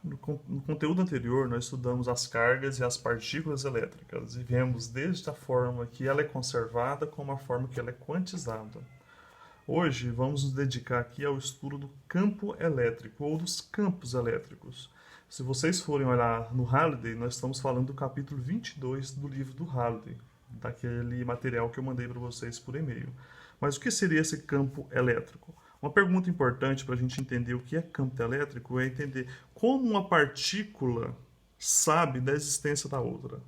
No conteúdo anterior, nós estudamos as cargas e as partículas elétricas e vemos desde a forma que ela é conservada como a forma que ela é quantizada. Hoje, vamos nos dedicar aqui ao estudo do campo elétrico ou dos campos elétricos. Se vocês forem olhar no Halliday, nós estamos falando do capítulo 22 do livro do Halliday, daquele material que eu mandei para vocês por e-mail. Mas o que seria esse campo elétrico? Uma pergunta importante para a gente entender o que é campo elétrico é entender como uma partícula sabe da existência da outra.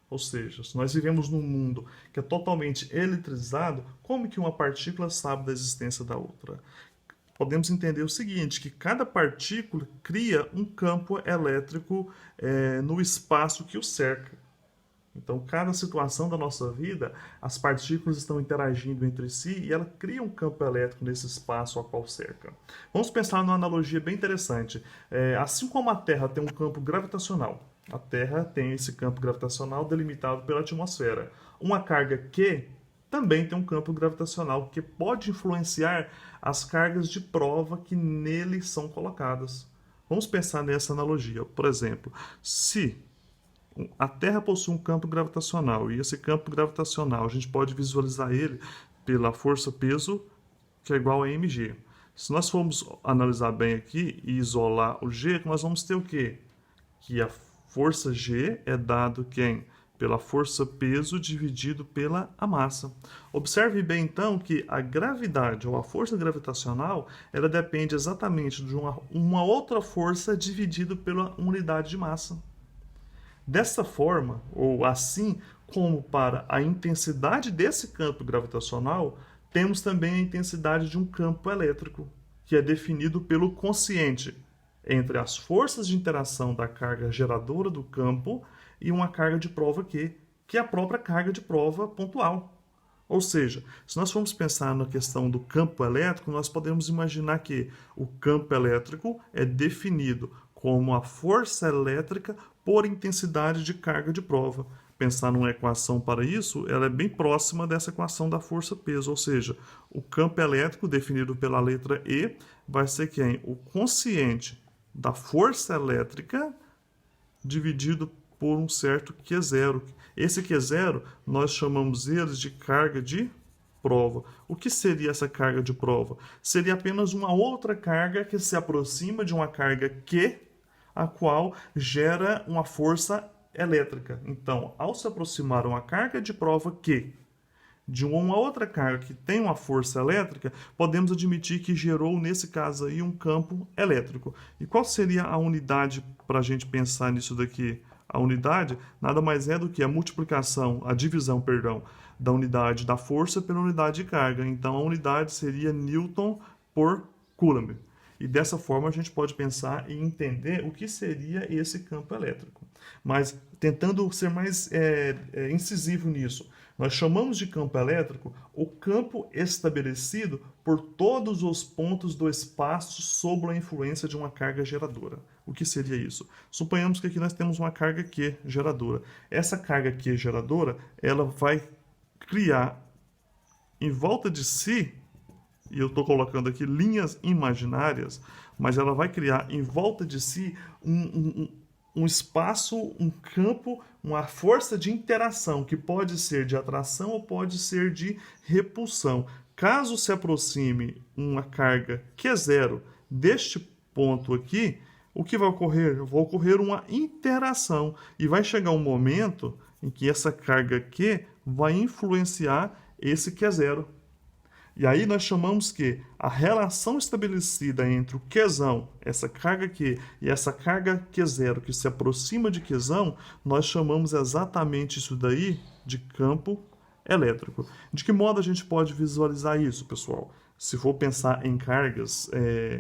Ou seja, se nós vivemos num mundo que é totalmente eletrizado, como que uma partícula sabe da existência da outra? Podemos entender o seguinte, que cada partícula cria um campo elétrico no espaço que o cerca. Então, cada situação da nossa vida, as partículas estão interagindo entre si e ela cria um campo elétrico nesse espaço ao qual cerca. Vamos pensar numa analogia bem interessante. Assim como a Terra tem um campo gravitacional, a Terra tem esse campo gravitacional delimitado pela atmosfera. Uma carga Q também tem um campo gravitacional que pode influenciar as cargas de prova que nele são colocadas. Vamos pensar nessa analogia. Por exemplo, se a Terra possui um campo gravitacional e esse campo gravitacional a gente pode visualizar ele pela força-peso que é igual a mg. Se nós formos analisar bem aqui e isolar o G, nós vamos ter o quê? Que a força G é dado quem? Pela força-peso dividido pela a massa. Observe bem então que a gravidade ou a força gravitacional ela depende exatamente de uma outra força dividida pela unidade de massa. Dessa forma, ou assim como para a intensidade desse campo gravitacional, temos também a intensidade de um campo elétrico, que é definido pelo quociente entre as forças de interação da carga geradora do campo e uma carga de prova Q, que é a própria carga de prova pontual. Ou seja, se nós formos pensar na questão do campo elétrico, nós podemos imaginar que o campo elétrico é definido como a força elétrica por intensidade de carga de prova. Pensar numa equação para isso, ela é bem próxima dessa equação da força-peso, ou seja, o campo elétrico definido pela letra E vai ser quem? O quociente da força elétrica dividido por um certo Q0. Esse Q0 nós chamamos eles de carga de prova. O que seria essa carga de prova? Seria apenas uma outra carga que se aproxima de uma carga Q, a qual gera uma força elétrica. Então, ao se aproximar uma carga de prova Q de uma outra carga que tem uma força elétrica, podemos admitir que gerou, nesse caso aí, um campo elétrico. E qual seria a unidade para a gente pensar nisso daqui? A unidade nada mais é do que a multiplicação, a divisão, perdão, da unidade da força pela unidade de carga. Então, a unidade seria Newton por Coulomb. E dessa forma a gente pode pensar e entender o que seria esse campo elétrico. Mas tentando ser mais incisivo nisso, nós chamamos de campo elétrico o campo estabelecido por todos os pontos do espaço sob a influência de uma carga geradora. O que seria isso? Suponhamos que aqui nós temos uma carga Q geradora. Essa carga Q geradora, ela vai criar em volta de si, e eu estou colocando aqui linhas imaginárias, mas ela vai criar em volta de si um espaço, um campo, uma força de interação, que pode ser de atração ou pode ser de repulsão. Caso se aproxime uma carga Q0 deste ponto aqui, o que vai ocorrer? Vai ocorrer uma interação e vai chegar um momento em que essa carga Q vai influenciar esse Q0. E aí nós chamamos que a relação estabelecida entre o Qzão, essa carga Q, e essa carga Q0 que se aproxima de Qzão, nós chamamos exatamente isso daí de campo elétrico. De que modo a gente pode visualizar isso, pessoal? Se for pensar em cargas,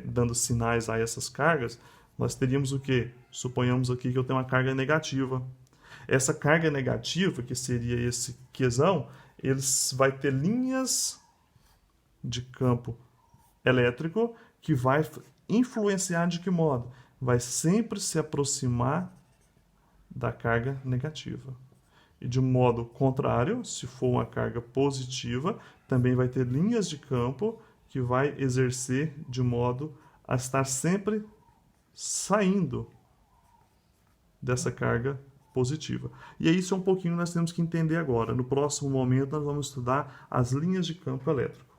dando sinais a essas cargas, nós teríamos o quê? Suponhamos aqui que eu tenho uma carga negativa. Essa carga negativa, que seria esse Qzão, ele vai ter linhas de campo elétrico que vai influenciar de que modo? Vai sempre se aproximar da carga negativa. E de modo contrário, se for uma carga positiva, também vai ter linhas de campo que vai exercer de modo a estar sempre saindo dessa carga positiva. E é isso um pouquinho nós temos que entender agora. No próximo momento nós vamos estudar as linhas de campo elétrico.